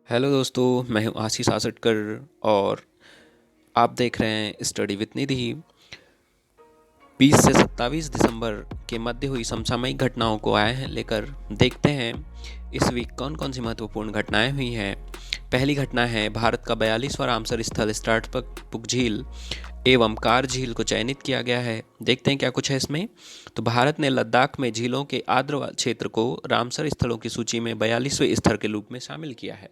Hello दोस्तों, मैं हूं आशीष आसटकर और आप देख रहे हैं स्टडी विद निधि। 20 से 27 दिसंबर के मध्य हुई समसामयिक घटनाओं को आए हैं लेकर देखते हैं इस वीक कौन कौन सी महत्वपूर्ण घटनाएं हुई हैं। पहली घटना है भारत का 42वां रामसर स्थल स्टार्टपुक झील एवं कार झील को चयनित किया गया है। देखते हैं क्या कुछ है इसमें। तो भारत ने लद्दाख में झीलों के आर्द्र क्षेत्र को रामसर स्थलों की सूची में 42वें स्तर के रूप में शामिल किया है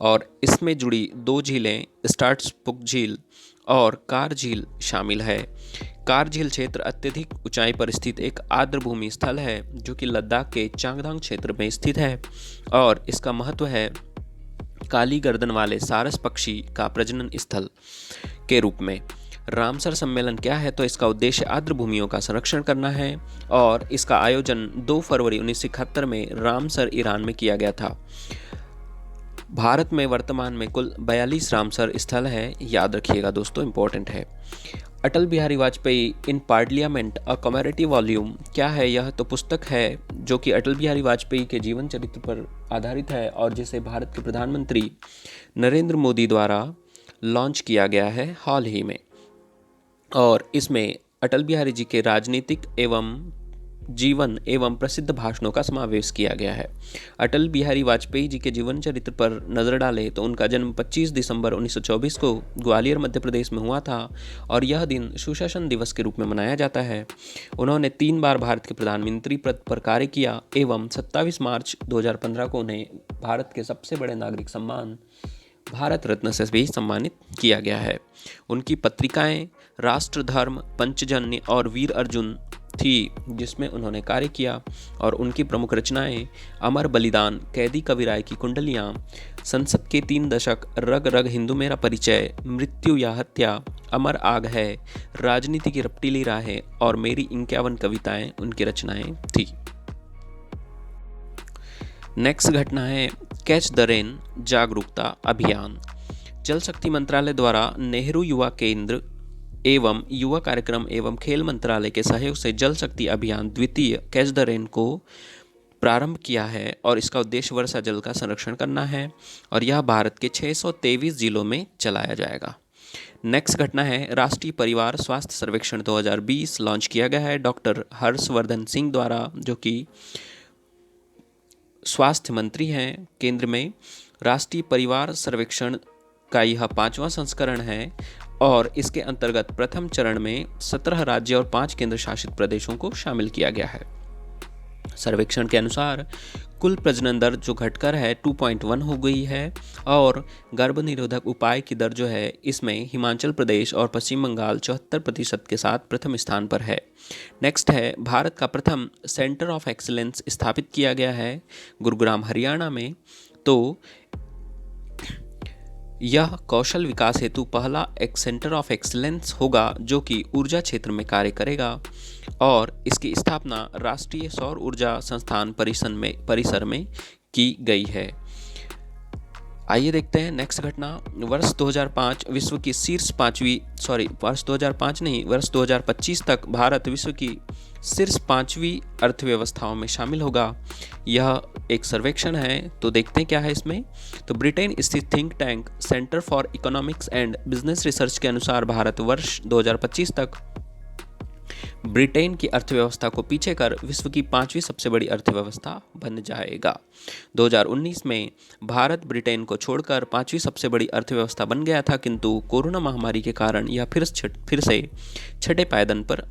और इसमें जुड़ी दो झीलें स्टार्टपुक झील और कार झील शामिल है। कार झील क्षेत्र अत्यधिक ऊंचाई पर स्थित एक आर्द्र भूमि स्थल है जो कि लद्दाख के चांगथांग क्षेत्र में स्थित है और इसका महत्व है काली गर्दन वाले सारस पक्षी का प्रजनन स्थल के रूप में। रामसर सम्मेलन क्या है? तो इसका उद्देश्य आर्द्र भूमियों का संरक्षण करना है और इसका आयोजन 2 फरवरी 1971 में रामसर ईरान में किया गया था। भारत में वर्तमान में कुल 42 रामसर स्थल है, याद रखिएगा दोस्तों, इंपॉर्टेंट है। Atal Bihari Vajpayee in parliament a commemorative volume क्या है? यह तो पुस्तक है जो कि अटल बिहारी वाजपेयी के जीवन चरित्र पर आधारित है और जिसे भारत के प्रधानमंत्री नरेंद्र मोदी द्वारा लॉन्च किया गया है हाल ही में। और इसमें अटल बिहारी जी के राजनीतिक एवं जीवन एवं प्रसिद्ध भाषणों का समावेश किया गया है। अटल बिहारी वाजपेयी जी के जीवन चरित्र पर नजर डालें तो उनका जन्म 25 दिसंबर 1924 को ग्वालियर मध्य प्रदेश में हुआ था और यह दिन सुशासन दिवस के रूप में मनाया जाता है। उन्होंने 3 बार भारत के प्रधानमंत्री पद पर कार्य किया एवं 27 मार्च 2015 को उन्हें भारत के सबसे बड़े नागरिक सम्मान भारत रत्न से भी सम्मानित किया गया है। उनकी पत्रिकाएं राष्ट्र धर्म, पंचजन्य और वीर अर्जुन थी जिसमें उन्होंने कार्य किया और उनकी प्रमुख रचनाएं अमर बलिदान, कैदी कविराय की कुंडलियां, संसद के 3 दशक, रग रग हिंदू मेरा परिचय, मृत्यु या हत्या, अमर आग है, राजनीति की रपटीली राहें और मेरी 51 कविताएं उनकी रचनाएं थी। नेक्स्ट घटना है कैच द रेन जागरूकता अभियान। जल शक्ति मंत्रालय द्वारा नेहरू युवा केंद्र एवं युवा कार्यक्रम एवं खेल मंत्रालय के सहयोग से जल शक्ति अभियान द्वितीय कैच द रेन को प्रारंभ किया है और इसका उद्देश्य वर्षा जल का संरक्षण करना है और यह भारत के 623 जिलों में चलाया जाएगा। नेक्स्ट घटना है राष्ट्रीय परिवार स्वास्थ्य सर्वेक्षण 2020 लॉन्च किया गया है डॉक्टर हर्षवर्धन सिंह द्वारा, जो कि स्वास्थ्य मंत्री हैं केंद्र में। राष्ट्रीय परिवार सर्वेक्षण का यह 5वां संस्करण है और इसके अंतर्गत प्रथम चरण में 17 राज्य और 5 केंद्र शासित प्रदेशों को शामिल किया गया है। सर्वेक्षण के अनुसार कुल प्रजनन दर जो घटकर है 2.1 हो गई है और गर्भ निरोधक उपाय की दर जो है इसमें हिमाचल प्रदेश और पश्चिम बंगाल 74% के साथ प्रथम स्थान पर है। नेक्स्ट है भारत का प्रथम सेंटर ऑफ एक्सीलेंस स्थापित किया गया है गुरुग्राम हरियाणा में। तो यह कौशल विकास हेतु पहला एक सेंटर ऑफ एक्सीलेंस होगा जो कि ऊर्जा क्षेत्र में कार्य करेगा और इसकी स्थापना राष्ट्रीय सौर ऊर्जा संस्थान परिसर में की गई है। आइए देखते हैं नेक्स्ट घटना। वर्ष 2005 विश्व की शीर्ष वर्ष 2005 नहीं, वर्ष 2025 तक भारत विश्व की शीर्ष 5वीं अर्थव्यवस्थाओं में शामिल होगा। यह एक सर्वेक्षण है, तो देखते हैं क्या है इसमें। तो ब्रिटेन स्थित think tank centre for economics and business research के अनुसार भारत वर्ष 2025 तक ब्रिटेन की अर्थव्यवस्था को पीछे कर विश्व की 5वीं सबसे बड़ी अर्थव्यवस्था बन जाएगा। 2019 में भारत ब्रिटेन को छोड़कर 5वीं सबसे बड़ी अर्थव्यवस्था बन गया था, किंतु कोरोना महामारी के कारण यह फिर से छठे पायदान पर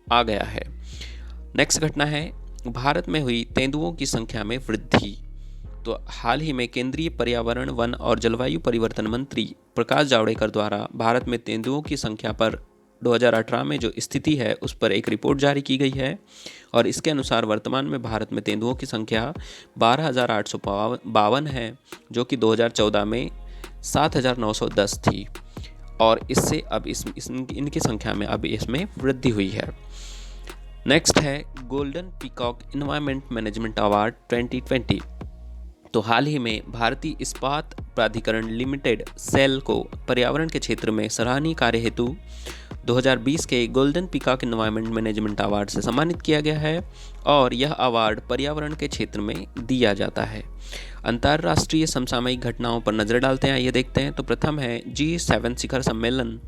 आ गया है। नेक्स्ट घटना है भारत में हुई तेंदुओं की संख्या में वृद्धि। तो हाल ही में केंद्रीय पर्यावरण, वन और जलवायु परिवर्तन मंत्री प्रकाश जावड़ेकर द्वारा भारत में तेंदुओं की संख्या पर 2018 में जो स्थिति है उस पर एक रिपोर्ट जारी की गई है और इसके अनुसार वर्तमान में भारत में तेंदुओं की संख्या 12,852 है, जो कि 2014 में 7,910 थी और इससे अब इनकी संख्या में अब इसमें वृद्धि हुई है। नेक्स्ट है golden peacock environment management award 2020। तो हाल ही में भारतीय इस्पात प्राधिकरण लिमिटेड सेल को पर्यावरण के क्षेत्र में सराहनीय कार्य हेतु 2020 के golden peacock environment management award से सम्मानित किया गया है और यह अवार्ड पर्यावरण के क्षेत्र में दिया जाता है। अंतर्राष्ट्रीय समसामयिक घटनाओं पर नजर डालते हैं, ये देखते हैं। तो प्रथम है G7 शिखर सम्मेलन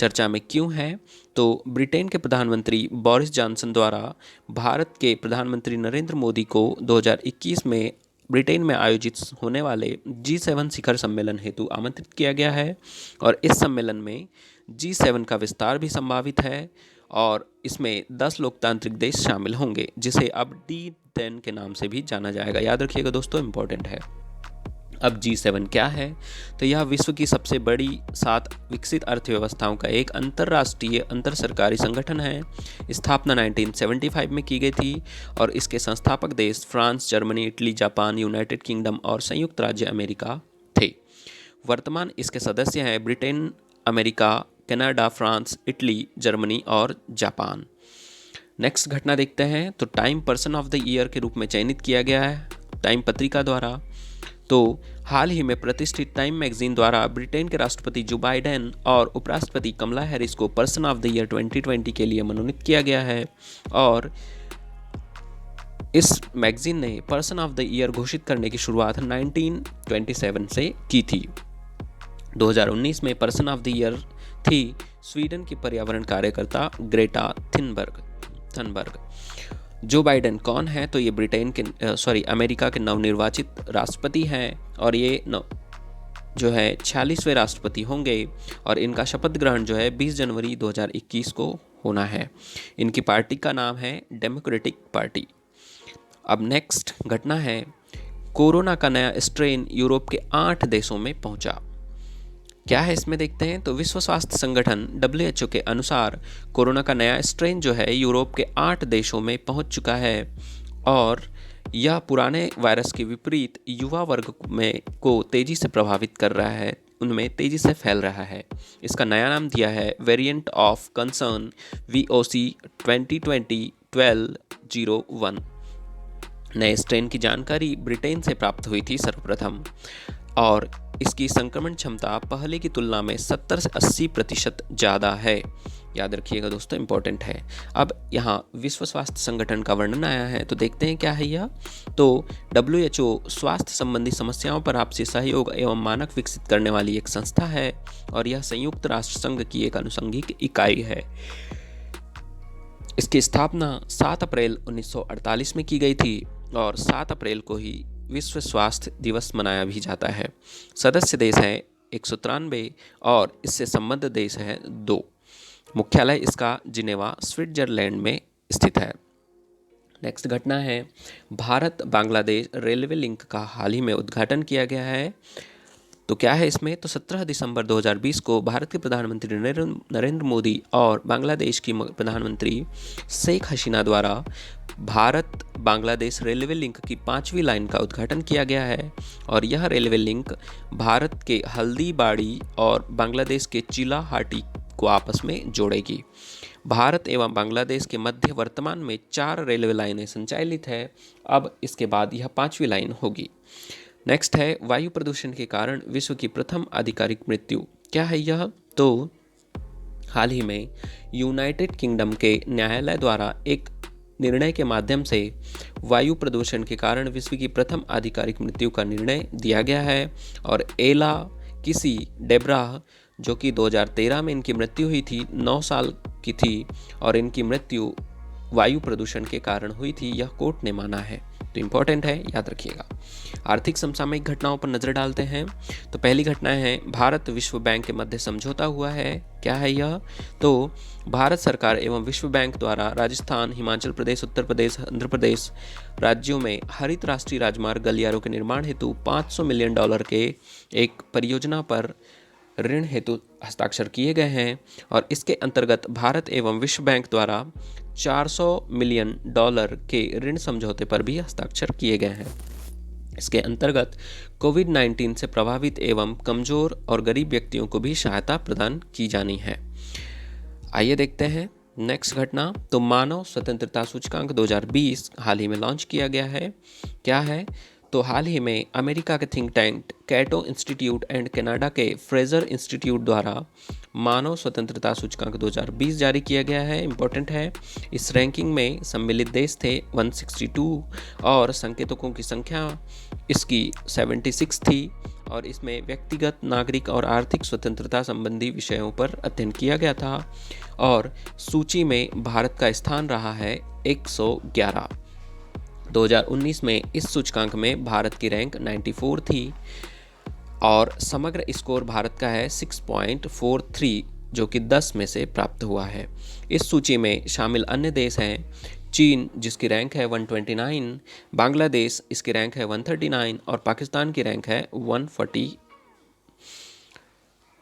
चर्चा में क्यों है? तो ब्रिटेन के प्रधानमंत्री बोरिस जॉनसन द्वारा भारत के प्रधानमंत्री नरेंद्र मोदी को 2021 में ब्रिटेन में आयोजित होने वाले G7 शिखर सम्मेलन हेतु आमंत्रित किया गया है और इस सम्मेलन में G7 का विस्तार भी संभावित है और इसमें 10 लोकतांत्रिक देश शामिल होंगे, जिसे अब D10 के नाम से भी जाना जाएगा। याद रखिएगा दोस्तों, इम्पोर्टेंट है। अब G7 क्या है? तो यह विश्व की सबसे बड़ी 7 विकसित अर्थव्यवस्थाओं का एक अंतर्राष्ट्रीय अंतर सरकारी संगठन है। स्थापना 1975 में की गई थी और इसके संस्थापक देश France, Germany, Italy, Japan, United kingdom और संयुक्त राज्य अमेरिका थे। वर्तमान इसके सदस्य हैं Britain, America, Canada, France, Italy, Germany और जापान। नेक्स्ट घटना देखते हैं। तो time person of the year के रूप में चयनित किया गया है टाइम पत्रिका द्वारा। तो हाल ही में प्रतिष्ठित टाइम मैगजीन द्वारा ब्रिटेन के राष्ट्रपति जो बाइडेन और उपराष्ट्रपति कमला हैरिस को पर्सन ऑफ द ईयर 2020 के लिए मनोनीत किया गया है और इस मैगजीन ने पर्सन ऑफ द ईयर घोषित करने की शुरुआत 1927 से की थी। 2019 में पर्सन ऑफ द ईयर थी स्वीडन की पर्यावरण कार्यकर्ता ग्रेटा थनबर्ग। जो बाइडेन कौन है? तो ये अमेरिका के नवनिर्वाचित राष्ट्रपति हैं और ये जो है 46वें राष्ट्रपति होंगे और इनका शपथ ग्रहण जो है 20 जनवरी 2021 को होना है। इनकी पार्टी का नाम है डेमोक्रेटिक पार्टी। अब नेक्स्ट घटना है, कोरोना का नया स्ट्रेन यूरोप के 8 देशों में पहुंचा। क्या है इसमें देखते हैं। तो विश्व स्वास्थ्य संगठन WHO के अनुसार कोरोना का नया स्ट्रेन जो है यूरोप के 8 देशों में पहुंच चुका है और यह पुराने वायरस के विपरीत युवा वर्ग को तेजी से प्रभावित कर रहा है, उनमें तेजी से फैल रहा है। इसका नया नाम दिया है वेरिएंट ऑफ कंसर्न VOC 2020-1201। नए स्ट्रेन की जानकारी ब्रिटेन से प्राप्त हुई थी सर्वप्रथम और इसकी संक्रमण क्षमता पहले की तुलना में 70 से 80% ज़्यादा है। याद रखिएगा दोस्तों, इम्पोर्टेंट है। अब यहाँ विश्व स्वास्थ्य संगठन का वर्णन आया है, तो देखते हैं क्या है यह। तो WHO स्वास्थ्य संबंधी समस्याओं पर आपसी सहयोग एवं मानक विकसित करने वाली एक संस्था है और यह संयुक्त राष्ट्र संघ की एक आनुषंगिक इकाई है। इसकी स्थापना 7 अप्रैल 1948 में की गई थी और 7 अप्रैल को ही विश्व स्वास्थ्य दिवस मनाया भी जाता है। सदस्य देश हैं 193 और इससे संबद्ध देश हैं 2। मुख्यालय इसका जिनेवा, स्विट्जरलैंड में स्थित है। नेक्स्ट घटना है, भारत बांग्लादेश रेलवे लिंक का हाल ही में उद्घाटन किया गया है। तो क्या है इसमें? तो 17 दिसंबर 2020 को भारत के प्रधानमंत्री नरेंद्र मोदी और बांग्लादेश की प्रधानमंत्री शेख हसीना द्वारा भारत बांग्लादेश रेलवे लिंक की 5वीं लाइन का उद्घाटन किया गया है और यह रेलवे लिंक भारत के हल्दीबाड़ी और बांग्लादेश के चिलाहाटी को आपस में जोड़ेगी। भारत एवं बांग्लादेश के मध्य वर्तमान में 4 रेलवे लाइनें संचालित है। अब इसके बाद यह 5वीं लाइन होगी। नेक्स्ट है, वायु प्रदूषण के कारण विश्व की प्रथम आधिकारिक मृत्यु। क्या है यह? तो हाल ही में यूनाइटेड किंगडम के न्यायालय द्वारा एक निर्णय के माध्यम से वायु प्रदूषण के कारण विश्व की प्रथम आधिकारिक मृत्यु का निर्णय दिया गया है और एला किसी डेब्राह, जो कि 2013 में इनकी मृत्यु हुई थी, 9 साल की थी और इनकी मृत्यु वायु प्रदूषण के कारण हुई थी, यह कोर्ट ने माना है। तो इम्पोर्टेंट है, याद रखिएगा। आर्थिक समसामयिक घटनाओं पर नजर डालते हैं। तो पहली घटना है, भारत विश्व बैंक के मध्य समझौता हुआ है। क्या है यह? तो भारत सरकार एवं विश्व बैंक द्वारा राजस्थान, हिमाचल प्रदेश, उत्तर प्रदेश, आंध्र प्रदेश राज्यों में हरित राष्ट्रीय राजमार्ग गलियारों के निर्माण हेतु $500 मिलियन के एक परियोजना पर ऋण हेतु हस्ताक्षर किए गए हैं और इसके अंतर्गत भारत एवं विश्व बैंक द्वारा $400 मिलियन के ऋण समझौते पर भी हस्ताक्षर किए गए हैं। इसके अंतर्गत कोविड-19 से प्रभावित एवं कमजोर और गरीब व्यक्तियों को भी सहायता प्रदान की जानी है। आइए देखते हैं नेक्स्ट घटना। तो मानव स्वतंत्रता सूचकांक 2020 हाल ही में लॉन्च किया गया है। क्या है? तो हाल ही में अमेरिका के think tank Cato institute and Canada के फ्रेजर इंस्टीट्यूट द्वारा मानव स्वतंत्रता सूचकांक 2020 जारी किया गया है। इम्पोर्टेंट है। इस रैंकिंग में सम्मिलित देश थे 162 और संकेतकों की संख्या इसकी 76 थी और इसमें व्यक्तिगत, नागरिक और आर्थिक स्वतंत्रता संबंधी विषयों पर अध्ययन किया गया था और सूची में भारत का स्थान रहा है 111। 2019 में इस सूचकांक में भारत की रैंक 94 थी और समग्र स्कोर भारत का है 6.43 जो कि 10 में से प्राप्त हुआ है। इस सूची में शामिल अन्य देश हैं चीन जिसकी रैंक है 129, बांग्लादेश इसकी रैंक है 139 और पाकिस्तान की रैंक है 140।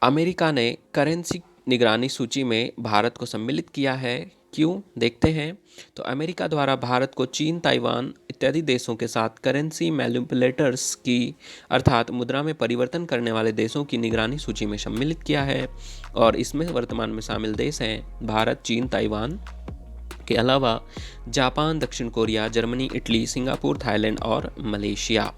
अमेरिका ने करेंसी निगरानी सूची में भारत को सम्मिलित किया है। क्यों, देखते हैं। तो अमेरिका द्वारा भारत को चीन, ताइवान इत्यादि देशों के साथ करेंसी मैनिपुलेटर्स की अर्थात मुद्रा में परिवर्तन करने वाले देशों की निगरानी सूची में सम्मिलित किया है और इसमें वर्तमान में शामिल देश हैं भारत, चीन, ताइवान के अलावा जापान, दक्षिण Korea, Germany, Italy, Singapore, Thailand और मलेशिया।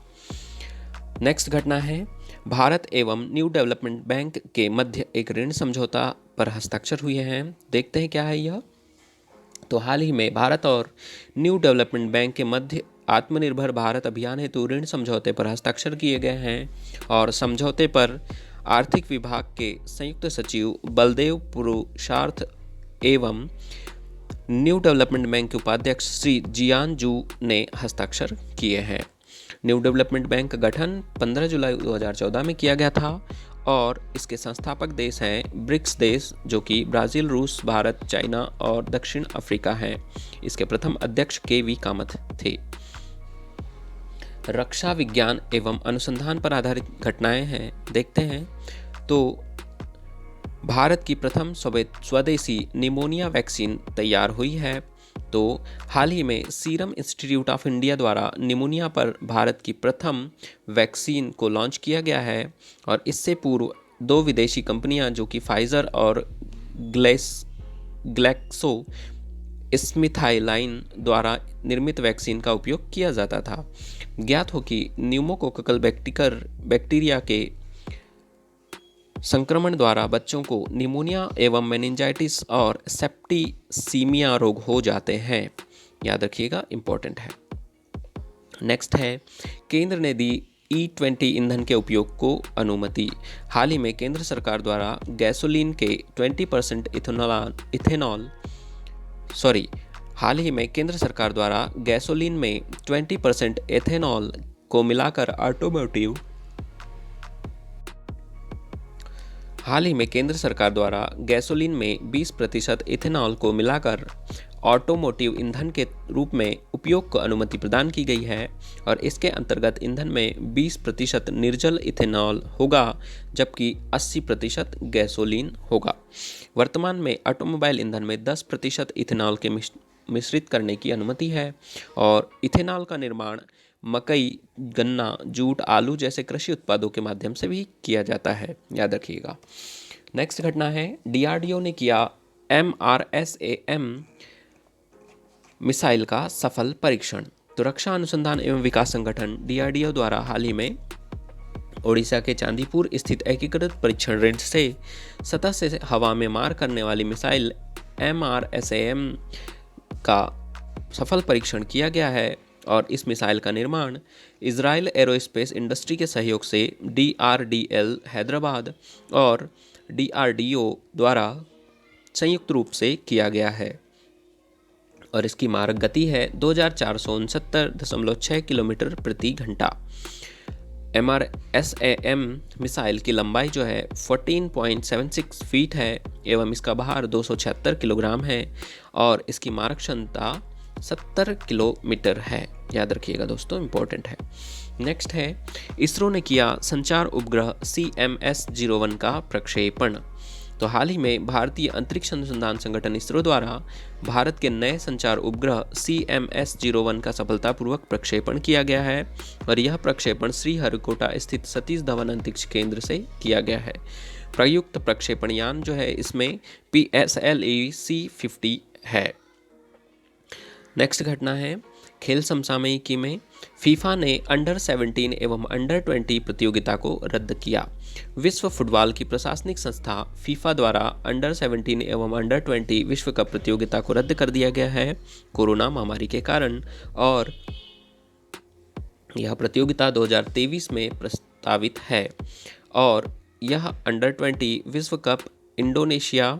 नेक्स्ट घटना है, भारत एवं न्यू डेवलपमेंट बैंक के मध्य एक ऋण समझौता पर हस्ताक्षर हुए हैं। देखते हैं क्या है यह। तो हाल ही में भारत और न्यू डेवलपमेंट बैंक के मध्य आत्मनिर्भर भारत अभियान हेतु ऋण समझौते पर हस्ताक्षर किए गए हैं और समझौते पर आर्थिक विभाग के संयुक्त सचिव बलदेव पुरुषार्थ एवं न्यू डेवलपमेंट बैंक के उपाध्यक्ष श्री जियान जू ने हस्ताक्षर किए हैं। न्यू डेवलपमेंट बैंक का गठन 15 जुलाई 2014 में किया गया था और इसके संस्थापक देश हैं ब्रिक्स देश जो कि ब्राज़ील, रूस, भारत, चाइना और दक्षिण अफ्रीका हैं। इसके प्रथम अध्यक्ष के.वी. कामत थे। रक्षा विज्ञान एवं अनुसंधान पर आधारित घटनाएं हैं, देखते हैं। तो भारत की प्रथम स्वदेशी निमोनिया वैक्सीन तैयार हुई है। तो हाल ही में सीरम इंस्टीट्यूट ऑफ इंडिया द्वारा निमोनिया पर भारत की प्रथम वैक्सीन को लॉन्च किया गया है और इससे पूर्व 2 विदेशी कंपनियां जो कि फाइजर और ग्लैक्सो स्मिथाइलाइन द्वारा निर्मित वैक्सीन का उपयोग किया जाता था। ज्ञात हो कि न्यूमोकोकल बैक्टीरिया के संक्रमण द्वारा बच्चों को निमोनिया एवं मेनिंजाइटिस और सेप्टिसीमिया रोग हो जाते हैं। याद रखिएगा, इंपॉर्टेंट है। नेक्स्ट है, केंद्र ने दी E20 ईंधन के उपयोग को अनुमति। हाल ही में केंद्र सरकार द्वारा गैसोलीन के 20% हाल ही में केंद्र सरकार द्वारा गैसोलीन में 20% एथेनॉल को मिलाकर ऑटोमोटिव हाल ही में केंद्र सरकार द्वारा गैसोलीन में 20% इथेनॉल को मिलाकर ऑटोमोटिव ईंधन के रूप में उपयोग को अनुमति प्रदान की गई है और इसके अंतर्गत ईंधन में 20% निर्जल इथेनॉल होगा जबकि 80% गैसोलीन होगा। वर्तमान में ऑटोमोबाइल ईंधन में 10% इथेनॉल के मिश्रित करने की अनुमति है और इथेनॉल का निर्माण मकई, गन्ना, जूट, आलू जैसे कृषि उत्पादों के माध्यम से भी किया जाता है। याद रखिएगा। नेक्स्ट घटना है, DRDO ने किया MRSAM मिसाइल का सफल परीक्षण। तो रक्षा अनुसंधान एवं विकास संगठन DRDO द्वारा हाल ही में ओडिशा के चांदीपुर स्थित एकीकृत परीक्षण रेंज से सतह से हवा में मार करने वाली मिसाइल MRSAM का सफल परीक्षण किया गया है और इस मिसाइल का निर्माण इजराइल एरोस्पेस इंडस्ट्री के सहयोग से DRDL हैदराबाद और DRDO द्वारा संयुक्त रूप से किया गया है और इसकी मारक गति है 2469.6 किलोमीटर प्रति घंटा। MRSAM मिसाइल की लंबाई जो है 14.76 फीट है एवं इसका भार 276 किलोग्राम है और इसकी मारक क्षमता 70 किलोमीटर है। याद रखिएगा दोस्तों, इंपॉर्टेंट है। नेक्स्ट है, इसरो ने किया संचार उपग्रह CMS-01 का प्रक्षेपण। तो हाल ही में भारतीय अंतरिक्ष अनुसंधान संगठन इसरो द्वारा भारत के नए संचार उपग्रह CMS-01 का सफलतापूर्वक प्रक्षेपण किया गया है और यह प्रक्षेपण श्रीहरिकोटा स्थित सतीश धवन अंतरिक्ष केंद्र से किया गया है। प्रयुक्त प्रक्षेपण यान जो है इसमें PSLV C-50 है। नेक्स्ट घटना है, खेल समसामयिकी में फीफा ने अंडर 17 एवं अंडर 20 प्रतियोगिता को रद्द किया। विश्व फुटबॉल की प्रशासनिक संस्था फीफा द्वारा अंडर 17 एवं अंडर 20 विश्व कप प्रतियोगिता को रद्द कर दिया गया है कोरोना महामारी के कारण, और यह प्रतियोगिता 2023 में प्रस्तावित है। और यह अंडर 20 विश्व कप इंडोनेशिया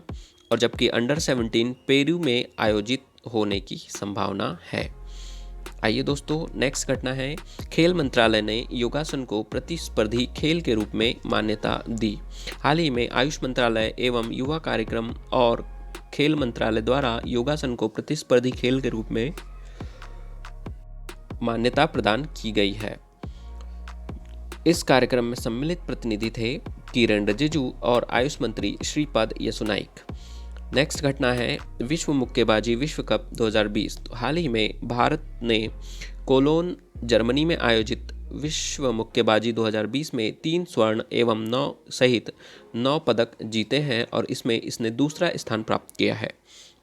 और जबकि अंडर 17 पेरू में आयोजित होने की संभावना है। आइए दोस्तों, नेक्स्ट घटना है, खेल मंत्रालय ने योगासन को प्रतिस्पर्धी खेल के रूप में मान्यता दी। हाल ही में आयुष मंत्रालय एवं युवा कार्यक्रम और खेल मंत्रालय द्वारा योगासन को प्रतिस्पर्धी खेल के रूप में मान्यता प्रदान की गई है। इस कार्यक्रम में सम्मिलित प्रतिनिधि थे किरण रिजिजू और आयुष मंत्री श्रीपद यसो नाइक। नेक्स्ट घटना है, विश्व मुक्केबाजी विश्व कप 2020। तो हाल ही में भारत ने कोलोन जर्मनी में आयोजित विश्व मुक्केबाजी 2020 में 3 स्वर्ण एवं 9 सहित 9 पदक जीते हैं और इसमें इसने दूसरा स्थान प्राप्त किया है।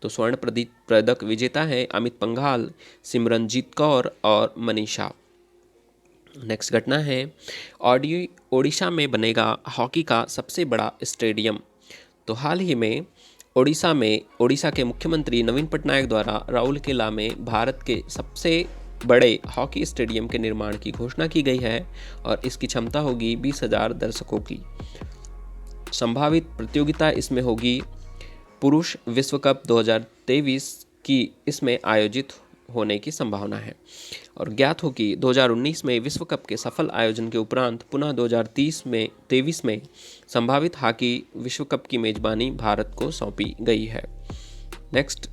तो स्वर्ण पदक विजेता है अमित पंघाल, सिमरनजीत कौर और मनीषा। नेक्स्ट घटना है, ओडिशा में बनेगा हॉकी का सबसे बड़ा स्टेडियम। तो हाल ही में ओडिशा के मुख्यमंत्री नवीन पटनायक द्वारा राउरकेला में भारत के सबसे बड़े हॉकी स्टेडियम के निर्माण की घोषणा की गई है और इसकी क्षमता होगी 20,000 दर्शकों की। संभावित प्रतियोगिता इसमें होगी पुरुष विश्व कप 2023 की इसमें आयोजित होने की संभावना है। और ज्ञात हो कि 2019 में विश्व कप के सफल आयोजन के उपरांत पुनः 2023 में संभावित हॉकी विश्व कप की मेजबानी भारत को सौंपी गई है। नेक्स्ट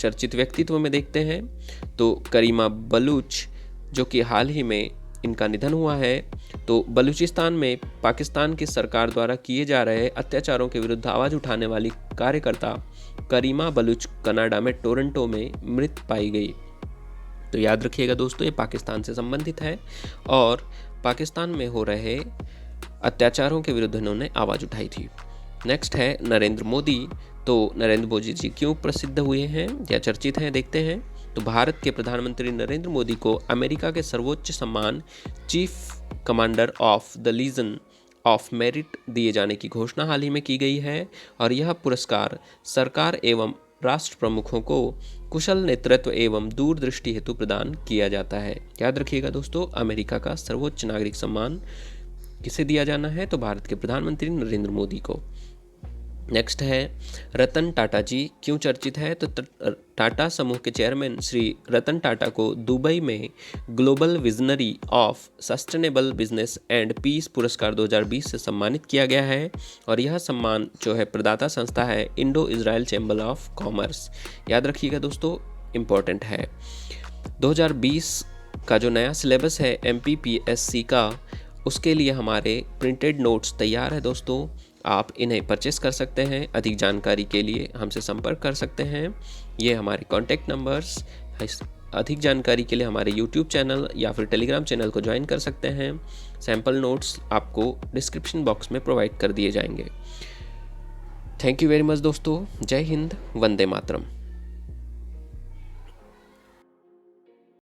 चर्चित व्यक्तित्व में देखते हैं तो करीमा बलूच, जो कि हाल ही में इनका निधन हुआ है। तो बलूचिस्तान में पाकिस्तान की सरकार द्वारा किए जा रहे अत्याचारों के विरुद्ध आवाज़ उठाने वाली कार्यकर्ता करीमा बलूच कनाडा में टोरंटो में मृत पाई गई। तो याद रखिएगा दोस्तों, ये पाकिस्तान से संबंधित है और पाकिस्तान में हो रहे अत्याचारों के विरुद्ध इन्होंने आवाज़ उठाई थी। नेक्स्ट है नरेंद्र मोदी। तो नरेंद्र मोदी जी क्यों प्रसिद्ध हुए हैं या चर्चित हैं, देखते हैं। तो भारत के प्रधानमंत्री नरेंद्र मोदी को अमेरिका के सर्वोच्च सम्मान chief commander of the legion of merit दिए जाने की घोषणा हाल ही में की गई है और यह पुरस्कार सरकार एवं राष्ट्र प्रमुखों को कुशल नेतृत्व एवं दूरदृष्टि हेतु प्रदान किया जाता है। याद रखिएगा दोस्तों, अमेरिका का सर्वोच्च नागरिक सम्मान किसे दिया जाना है, तो भारत के प्रधानमंत्री नरेंद्र मोदी को। नेक्स्ट है रतन टाटा जी क्यों चर्चित है। तो टाटा समूह के चेयरमैन श्री रतन टाटा को दुबई में global visionary of sustainable business and peace पुरस्कार 2020 से सम्मानित किया गया है और यह सम्मान जो है प्रदाता संस्था है Indo Israel chamber of commerce. याद रखिएगा दोस्तों, इम्पोर्टेंट है। 2020 का जो नया सिलेबस है MPPSC का, उसके लिए हमारे प्रिंटेड नोट्स तैयार है दोस्तों, आप इन्हें परचेस कर सकते हैं। अधिक जानकारी के लिए हमसे संपर्क कर सकते हैं, ये हमारे कॉन्टैक्ट नंबर्स। अधिक जानकारी के लिए हमारे YouTube चैनल या फिर टेलीग्राम चैनल को ज्वाइन कर सकते हैं। सैम्पल नोट्स आपको डिस्क्रिप्शन बॉक्स में प्रोवाइड कर दिए जाएंगे। थैंक यू वेरी मच दोस्तों। जय हिंद, वंदे मातरम।